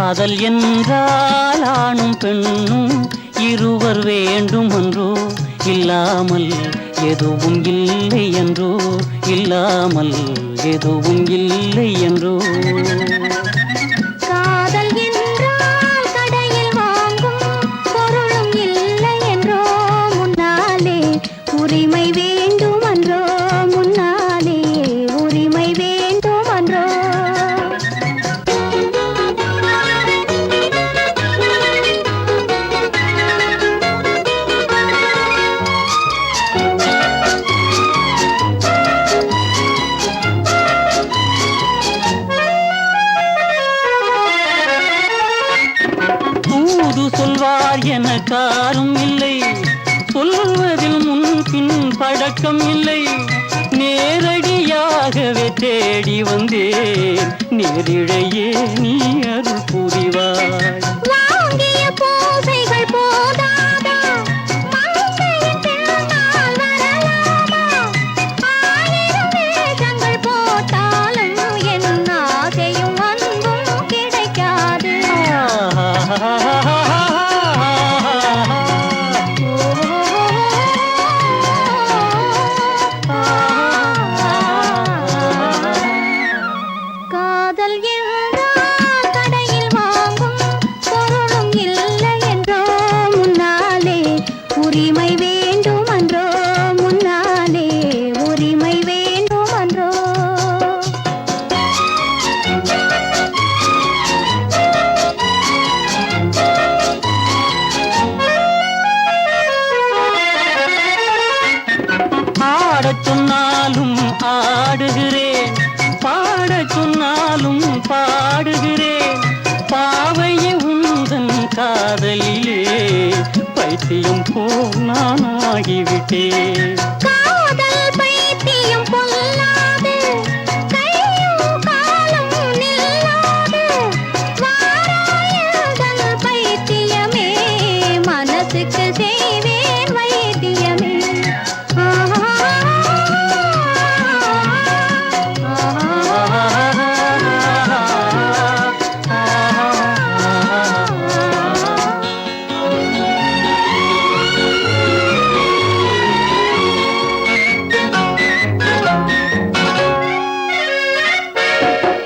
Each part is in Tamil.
காதல் என்றால் ஆணும் பெண்ணும் இருவர் வேண்டும் என்றோ, இல்லாமல் எதுவும் இல்லை என்றோ, இல்லாமல் எதுவும் இல்லை என்றோ. காதல் என்றால் கடையில் வாங்கும் பொருளும் இல்லை என்றோ, முன்னாலே உரிமை வேண்டும் என்றோ, முன்னாலே உரிமை வேண்டும் என்றோ. சொல்வார் என காரும் இல்லை, சொல்வதில் முன்பின் பழக்கம் இல்லை. நேரடியாகவே தேடி வந்தேன், நேரிழையே நீ அருள் புரிவாய். வாங்கிய பூசைகள் போதாதா, மங்கையின் திருநாள் வரலாமா? ஆயிரம் வேஷங்கள் போட்டாலும் என் ஆசையும் அன்பும் கிடைக்காது. காதல் என்றால் கடையில் வாங்கும் பொருளும் இல்லை என்றோ, முன்னாலே உரிமை வேண்டும் என்றோ, முன்னாலே உரிமை வேண்டும் என்றோ. ஆடச் சொன்னாலும் ஆடுகிறேன், பாடச் சொன்னாலும் பாடுகிறேன். பாவையே உந்தன் காதலிலே பைத்தியம் போல் நான் ஆகிவிட்டேன். காதல் பைத்தியம் பொல்லாது, கையும் காலும் நில்லாது. வாராயதன் பைத்தியமே, மனசுக்கு செய்வேன் வைத்தியமே.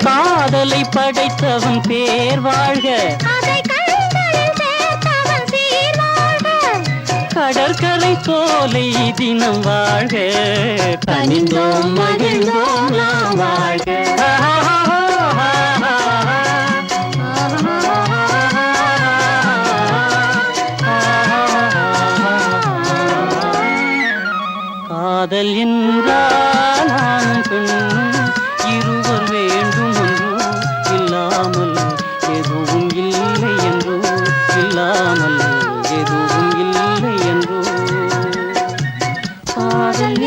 காதலை படைத்தவன் பேர் வாழ்க, அதை கண்களில் சேர்த்தவன் சீர் வாழ்க. கடற்கரை சோலை தினம் வாழ்க, கனிந்தோம் மகிழ்ந்தோம் நாம் வாழ்க. காதல் என்றால் ஆணும் பெண்ணும் இருவர் வேண்டும் என்றோ, இல்லாமல் எதுவும் இல்லை என்றோ, இல்லாமல் எதுவும் இல்லை என்றோ. காதல்